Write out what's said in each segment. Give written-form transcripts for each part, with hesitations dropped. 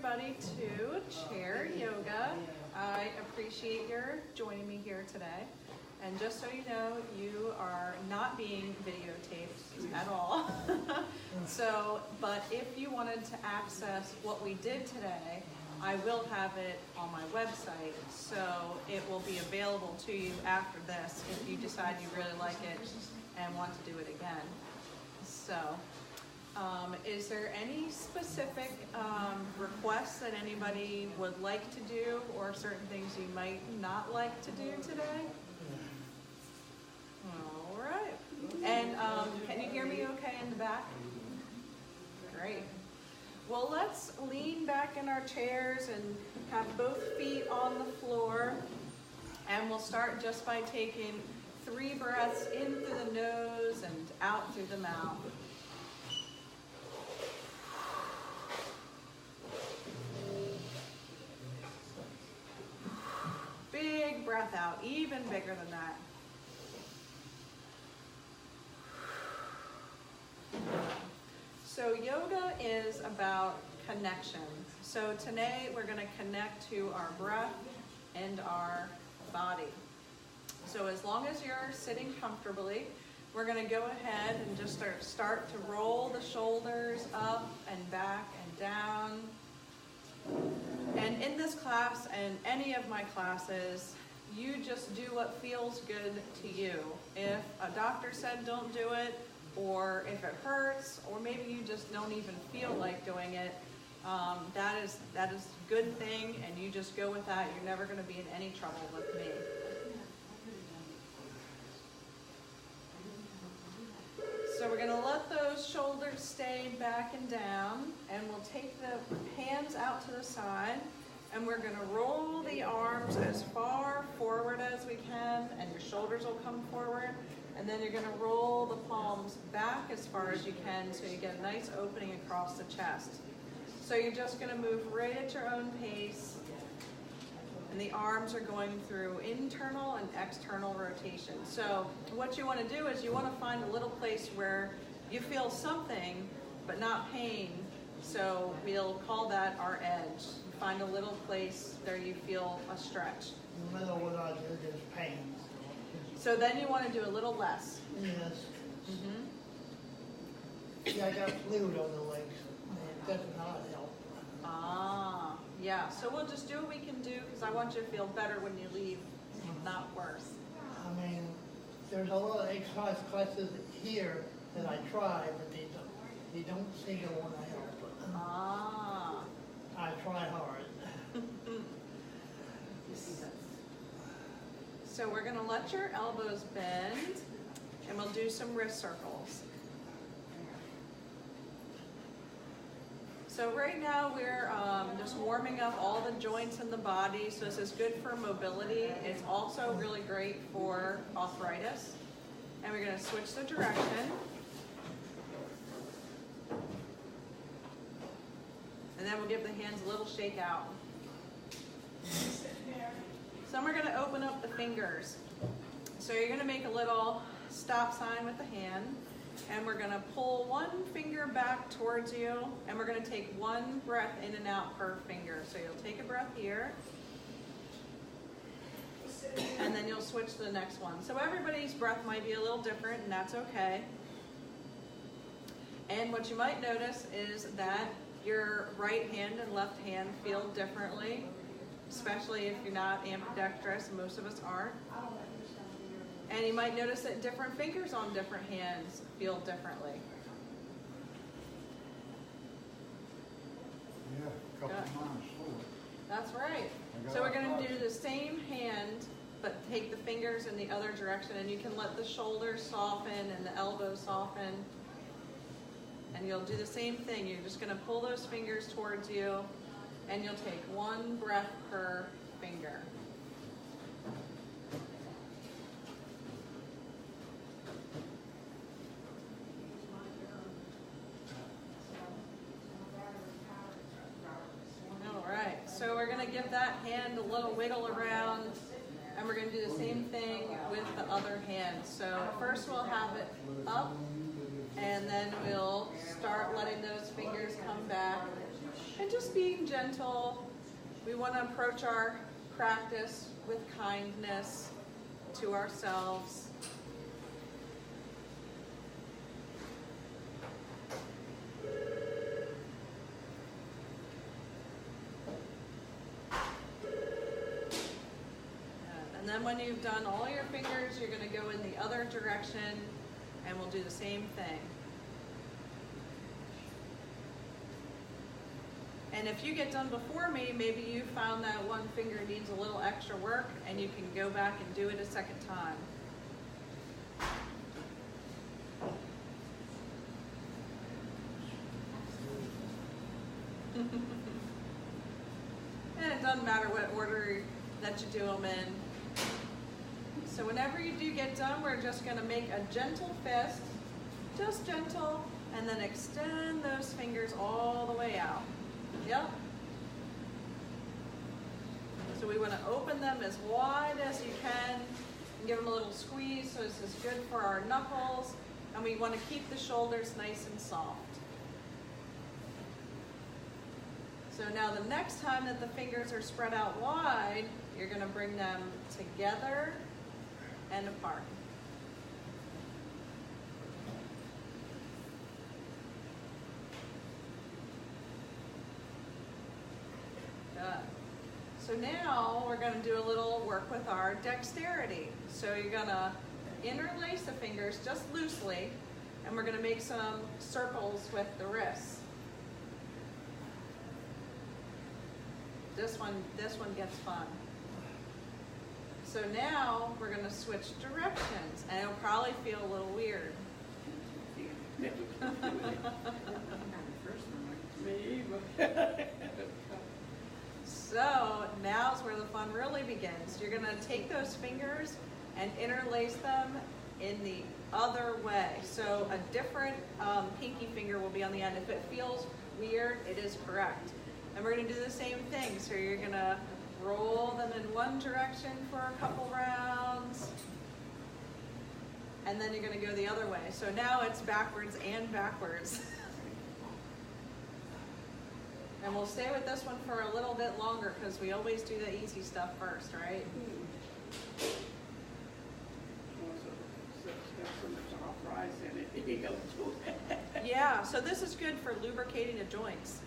everybody to Chair Yoga. I appreciate your joining me here today. And just so you know, you are not being videotaped at all. But if you wanted to access what we did today, I will have it on my website. So it will be available to you after this if you decide you really like it and want to do it again. So, is there any specific requests that anybody would like to do, or certain things you might not like to do today? All right. And can you hear me okay in the back? Great. Well, let's lean back in our chairs and have both feet on the floor. And we'll start just by taking 3 breaths in through the nose and out through the mouth. Big breath out, even bigger than that. So yoga is about connection. So today we're going to connect to our breath and our body. So as long as you're sitting comfortably, we're going to go ahead and just start to roll the shoulders up and back and down. And in this class and any of my classes, you just do what feels good to you. If a doctor said don't do it, or if it hurts, or maybe you just don't even feel like doing it, that is a good thing, and you just go with that. You're never going to be in any trouble with me. So we're going to let those shoulders stay back and down, and we'll take the hands out to the side, and we're going to roll the arms as far forward as we can, and your shoulders will come forward. And then you're going to roll the palms back as far as you can so you get a nice opening across the chest. So you're just going to move right at your own pace. And the arms are going through internal and external rotation. So what you want to do is you want to find a little place where you feel something but not pain. So we'll call that our edge. Find a little place where you feel a stretch. In the middle of what I do, there's pain. So then you want to do a little less. Yes. Mm-hmm. Yeah, I got fluid on the legs. It does not help. Ah, yeah. So we'll just do what we can do, because I want you to feel better when you leave, not worse. I mean, there's a lot of exercise classes here that I try, but they don't seem to want to help. Ah. I try hard. So we're going to let your elbows bend, and we'll do some wrist circles. So right now we're just warming up all the joints in the body. So this is good for mobility. It's also really great for arthritis. And we're going to switch the direction. And then we'll give the hands a little shake out. So we're going to open up the fingers. So you're going to make a little stop sign with the hand, and we're going to pull one finger back towards you, and we're going to take one breath in and out per finger. So you'll take a breath here, and then you'll switch to the next one. So everybody's breath might be a little different, and that's okay. And what you might notice is that your right hand and left hand feel differently, especially if you're not ambidextrous, and most of us aren't. And you might notice that different fingers on different hands feel differently. Yeah, a couple of times slower. That's right. So we're going to do the same hand, but take the fingers in the other direction, and you can let the shoulders soften and the elbows soften. And you'll do the same thing. You're just going to pull those fingers towards you, and you'll take one breath per finger. All right, so we're going to give that hand a little wiggle around, and we're going to do the same thing with the other hand. So first we'll have it up, and then we'll start letting those fingers come back. And just being gentle. We want to approach our practice with kindness to ourselves. And then when you've done all your fingers, you're going to go in the other direction and we'll do the same thing. And if you get done before me, maybe you found that one finger needs a little extra work and you can go back and do it a second time. And it doesn't matter what order that you do them in. So whenever you do get done, we're just going to make a gentle fist, just gentle, and then extend those fingers all the way out. Yep. So we want to open them as wide as you can and give them a little squeeze so this is good for our knuckles, and we want to keep the shoulders nice and soft. So now the next time that the fingers are spread out wide, you're going to bring them together and apart. Good. So now we're going to do a little work with our dexterity. So you're going to interlace the fingers just loosely, and we're going to make some circles with the wrists. This one gets fun. So now we're going to switch directions, and it'll probably feel a little weird. So now's where the fun really begins. You're going to take those fingers and interlace them in the other way. So a different pinky finger will be on the end. If it feels weird, it is correct. And we're going to do the same thing. So you're going to roll them in one direction for a couple rounds. And then you're going to go the other way. So now it's backwards and backwards. And we'll stay with this one for a little bit longer because we always do the easy stuff first, right? Yeah, so this is good for lubricating the joints.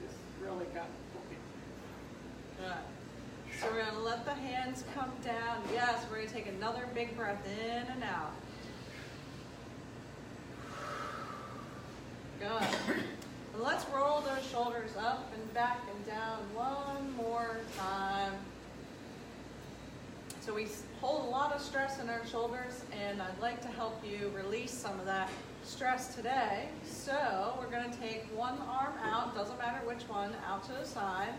It's really got Good. So we're going to let the hands come down. Yes, we're going to take another big breath in and out. Good. And let's roll those shoulders up and back and down one more time. So we hold a lot of stress in our shoulders, and I'd like to help you release some of that stress today. So we're going to take one arm out, doesn't matter which one, out to the side.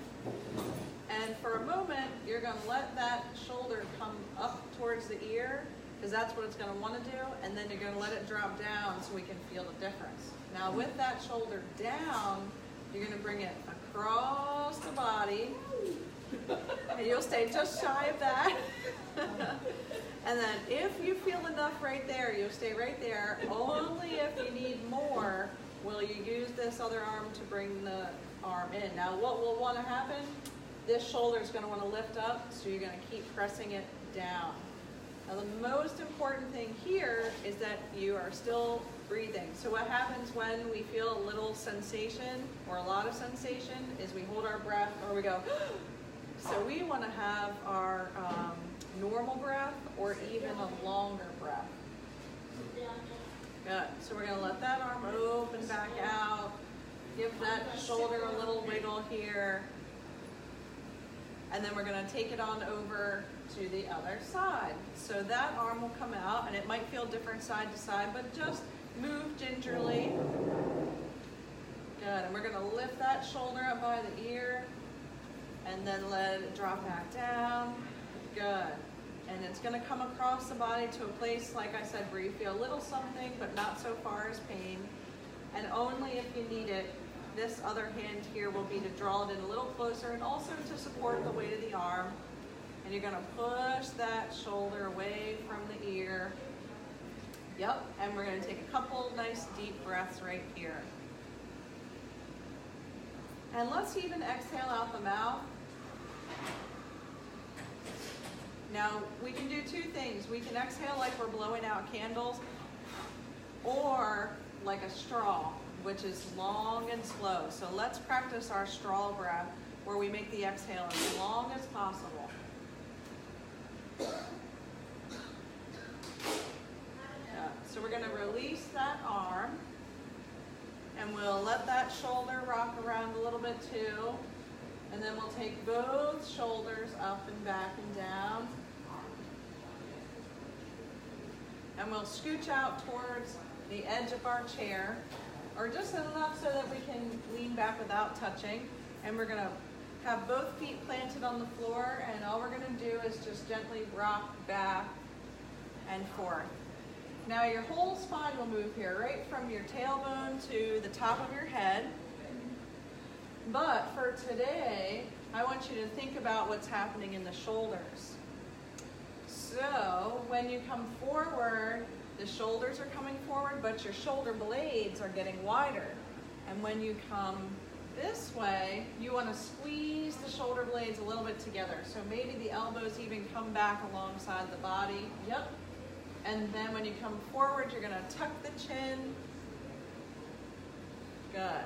And for a moment, you're going to let that shoulder come up towards the ear, because that's what it's going to want to do, and then you're going to let it drop down so we can feel the difference. Now with that shoulder down, you're going to bring it across the body, and you'll stay just shy of that. And then if you feel enough right there, you'll stay right there. Only if you need more will you use this other arm to bring the arm in. Now what will want to happen, this shoulder is going to want to lift up, so you're going to keep pressing it down. Now the most important thing here is that you are still breathing. So what happens when we feel a little sensation or a lot of sensation is we hold our breath or we go, so we want to have our normal breath or even a longer breath. Good. So we're going to let that arm open back out. Give that shoulder a little wiggle here. And then we're going to take it on over to the other side. So that arm will come out, and it might feel different side to side, but just move gingerly. Good. And we're going to lift that shoulder up by the ear, and then let it drop back down. Good. And it's going to come across the body to a place, like I said, where you feel a little something, but not so far as pain. And only if you need it, this other hand here will be to draw it in a little closer and also to support the weight of the arm. And you're going to push that shoulder away from the ear. Yep, and we're going to take a couple nice deep breaths right here. And let's even exhale out the mouth. Now, we can do two things. We can exhale like we're blowing out candles, or like a straw, which is long and slow. So let's practice our straw breath, where we make the exhale as long as possible. So we're going to release that arm, and we'll let that shoulder rock around a little bit too. And then we'll take both shoulders up and back and down. And we'll scooch out towards the edge of our chair, or just enough so that we can lean back without touching. And we're going to have both feet planted on the floor, and all we're going to do is just gently rock back and forth. Now your whole spine will move here, right from your tailbone to the top of your head. But for today, I want you to think about what's happening in the shoulders. So when you come forward, the shoulders are coming forward, but your shoulder blades are getting wider. And when you come this way, you want to squeeze the shoulder blades a little bit together. So maybe the elbows even come back alongside the body. Yep. And then when you come forward, you're going to tuck the chin. Good.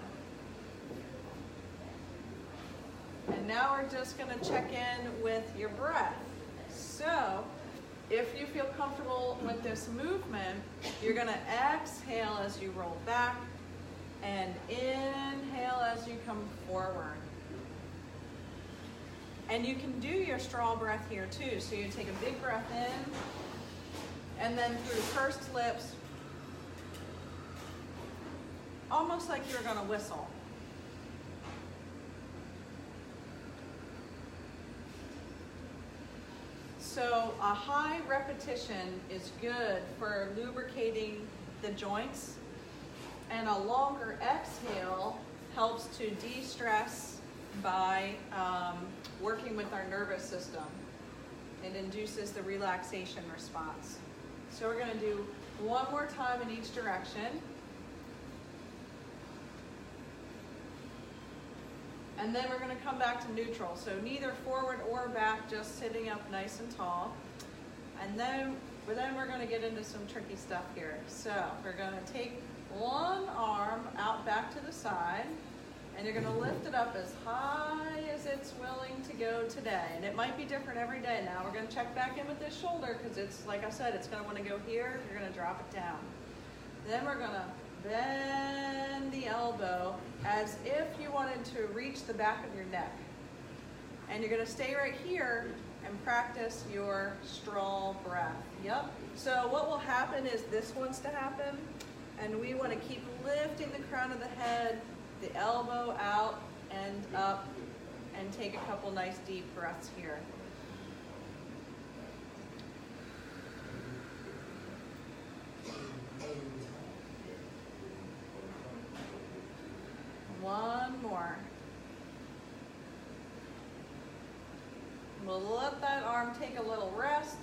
And now we're just going to check in with your breath. So if you feel comfortable with this movement, you're going to exhale as you roll back and inhale as you come forward. And you can do your straw breath here too. So you take a big breath in, and then through pursed lips, almost like you're going to whistle. So a high repetition is good for lubricating the joints, and a longer exhale helps to de-stress by working with our nervous system. It induces the relaxation response. So we're going to do one more time in each direction. And then we're going to come back to neutral. So neither forward or back, just sitting up nice and tall. And then we're going to get into some tricky stuff here. So we're going to take one arm out back to the side, and you're going to lift it up as high as it's willing to go today. And it might be different every day. Now we're going to check back in with this shoulder, because it's, like I said, it's going to want to go here. You're going to drop it down. Then we're going to bend the elbow as if you wanted to reach the back of your neck. And you're going to stay right here and practice your straw breath. Yep. So what will happen is this wants to happen, and we want to keep lifting the crown of the head, the elbow out and up, and take a couple nice deep breaths here. One more. We'll let that arm take a little rest,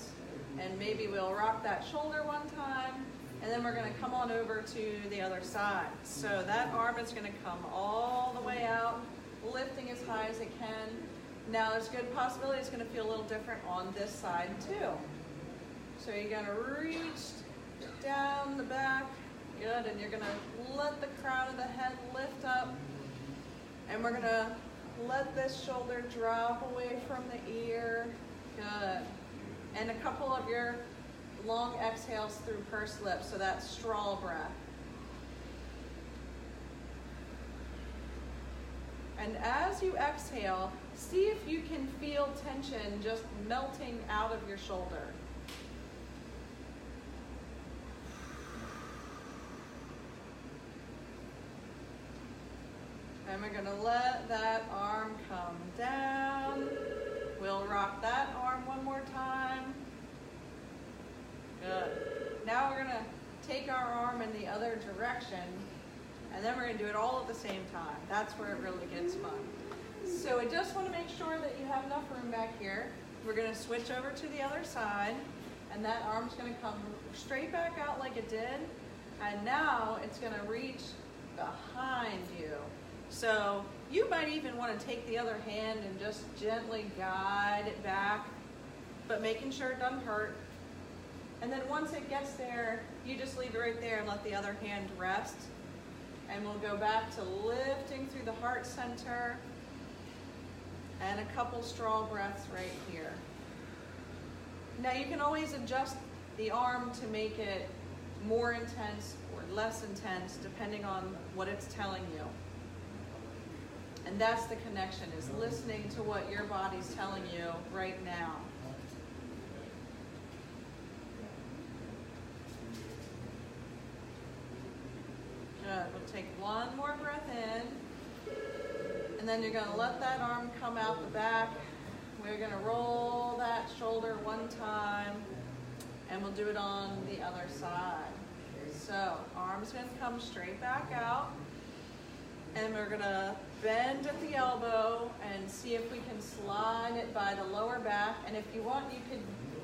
and maybe we'll rock that shoulder one time, and then we're going to come on over to the other side. So that arm is going to come all the way out, lifting as high as it can. Now there's a good possibility it's going to feel a little different on this side too. So you're going to reach down the back, good, and you're going to let the crown of the head lift up, and we're going to let this shoulder drop away from the ear, good. And a couple of your long exhales through pursed lips, so that's straw breath. And as you exhale, see if you can feel tension just melting out of your shoulder. And we're going to let that arm come down. We'll rock that arm one more time. Good. Now we're going to take our arm in the other direction, and then we're going to do it all at the same time. That's where it really gets fun. So I just want to make sure that you have enough room back here. We're going to switch over to the other side, and that arm's going to come straight back out like it did, and now it's going to reach behind you. So You might even want to take the other hand and just gently guide it back, but making sure it doesn't hurt. And then once it gets there, you just leave it right there and let the other hand rest. And we'll go back to lifting through the heart center and a couple straw breaths right here. Now you can always adjust the arm to make it more intense or less intense depending on what it's telling you. And that's the connection, is listening to what your body's telling you right now. Good. We'll take one more breath in, and then you're going to let that arm come out the back. We're going to roll that shoulder one time, and we'll do it on the other side. So, arm's going to come straight back out, and we're going to bend at the elbow and see if we can slide it by the lower back. And if you want, you could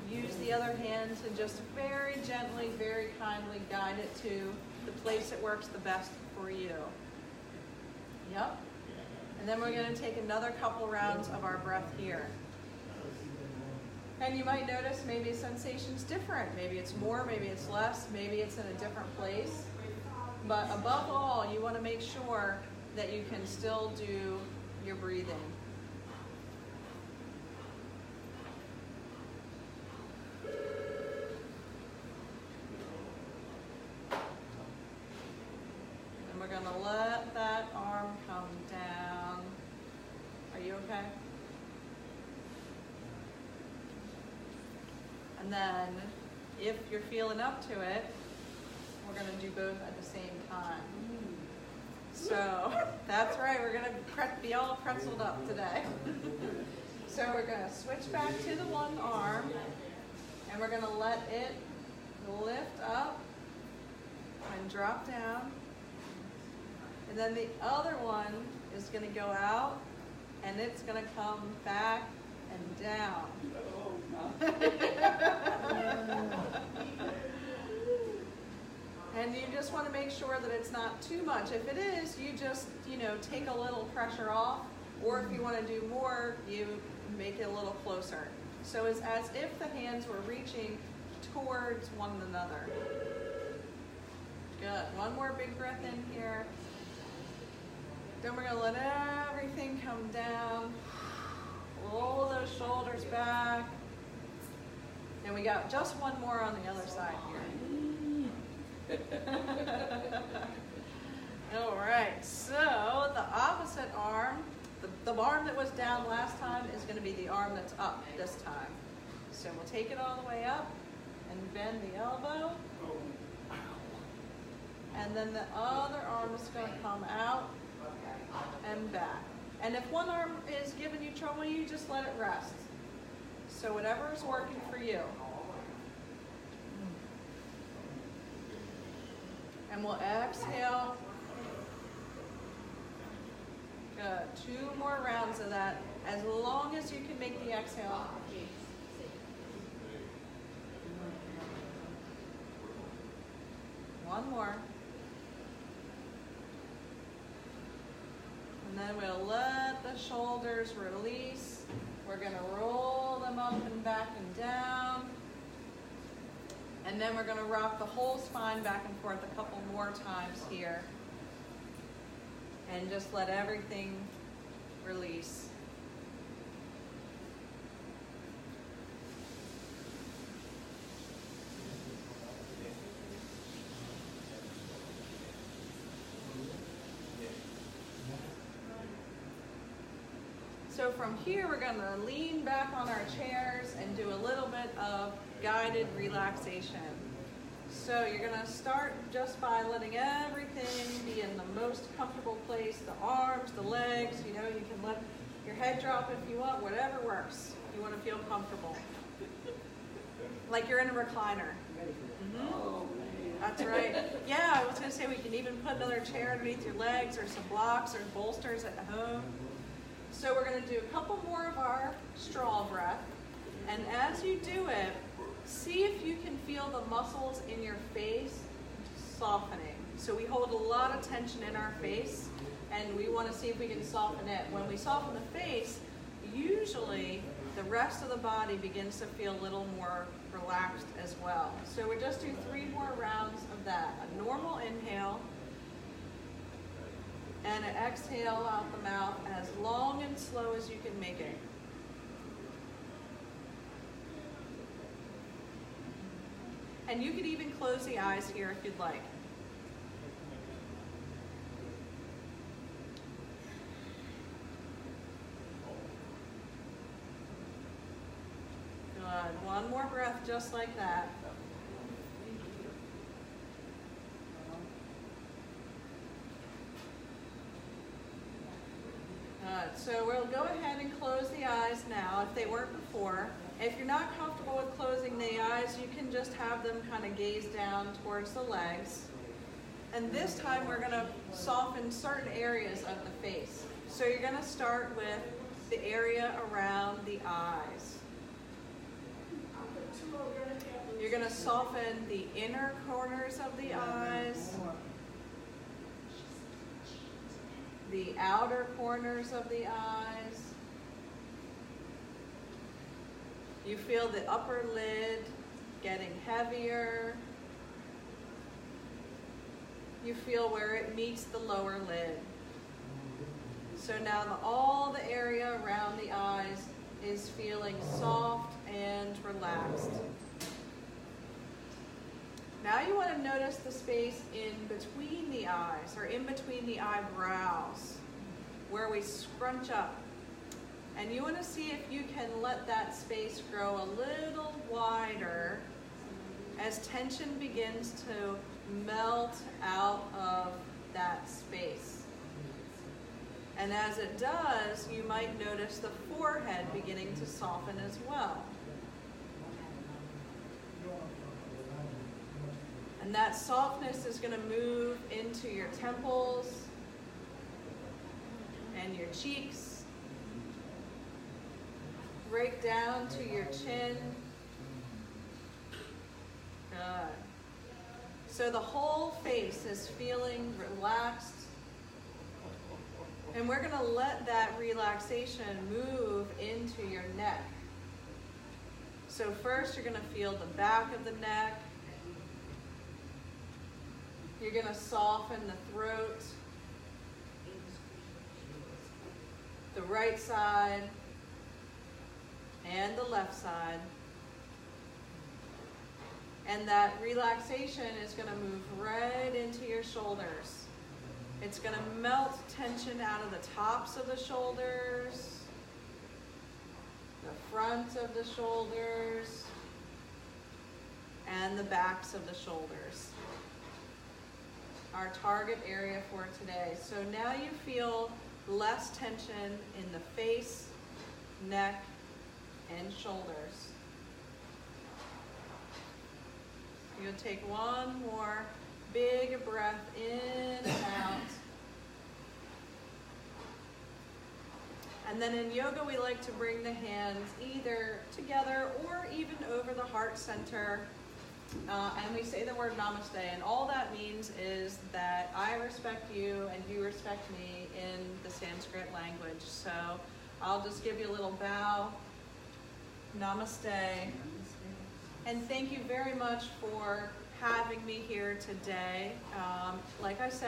use the other hand to just very gently, very kindly guide it to the place that works the best for you. Yep. And then we're going to take another couple rounds of our breath here. And you might notice maybe sensation's different. Maybe it's more, maybe it's less, maybe it's in a different place. But above all, you want to make sure that you can still do your breathing. And we're going to let that arm come down. Are you okay? And then, if you're feeling up to it, we're going to do both at the same time. So, that's right, we're going to be all pretzeled up today. So we're going to switch back to the one arm, and we're going to let it lift up and drop down. And then the other one is going to go out, and it's going to come back and down. And you just want to make sure that it's not too much. If it is, you just, take a little pressure off, or if you want to do more, you make it a little closer. So it's as if the hands were reaching towards one another. Good. One more big breath in here. Then we're going to let everything come down. Roll those shoulders back. And we got just one more on the other side here. All right, so the opposite arm, the arm that was down last time is going to be the arm that's up this time. So we'll take it all the way up and bend the elbow. And then the other arm is going to come out and back. And if one arm is giving you trouble, you just let it rest. So whatever is working for you. And we'll exhale. Good. 2 more rounds of that, as long as you can make the exhale. One more. And then we'll let the shoulders release. We're going to roll them up and back and down. And then we're going to rock the whole spine back and forth a couple more times here. And just let everything release. So from here, we're going to lean back on our chairs and do a little bit of guided relaxation. So you're going to start just by letting everything be in the most comfortable place. The arms, the legs, you can let your head drop if you want, whatever works. You want to feel comfortable. Like you're in a recliner. Mm-hmm. That's right. Yeah, I was going to say we can even put another chair underneath your legs or some blocks or bolsters at home. So we're going to do a couple more of our straw breath. And as you do it, see if you can feel the muscles in your face softening. So we hold a lot of tension in our face, and we want to see if we can soften it. When we soften the face, usually the rest of the body begins to feel a little more relaxed as well. So we'll just do 3 more rounds of that. A normal inhale and an exhale out the mouth as long and slow as you can make it. And you could even close the eyes here if you'd like. Good. One more breath just like that. Good. So we'll go ahead and close the eyes now if they weren't before. If you're not comfortable with closing the eyes, you can just have them kind of gaze down towards the legs. And this time we're going to soften certain areas of the face. So you're going to start with the area around the eyes. You're going to soften the inner corners of the eyes, the outer corners of the eyes. You feel the upper lid getting heavier. You feel where it meets the lower lid. So now all the area around the eyes is feeling soft and relaxed. Now you want to notice the space in between the eyes, or in between the eyebrows, where we scrunch up. And you want to see if you can let that space grow a little wider as tension begins to melt out of that space. And as it does, you might notice the forehead beginning to soften as well. And that softness is going to move into your temples and your cheeks, right down to your chin. Good. So the whole face is feeling relaxed. And we're going to let that relaxation move into your neck. So first you're going to feel the back of the neck. You're going to soften the throat, the right side, and the left side. And that relaxation is going to move right into your shoulders. It's going to melt tension out of the tops of the shoulders, the front of the shoulders, and the backs of the shoulders. Our target area for today. So now you feel less tension in the face, neck, and shoulders. You'll take one more big breath in and out. And then in yoga, we like to bring the hands either together or even over the heart center. And we say the word namaste, and all that means is that I respect you and you respect me in the Sanskrit language. So I'll just give you a little bow. Namaste. And thank you very much for having me here today. Like I said,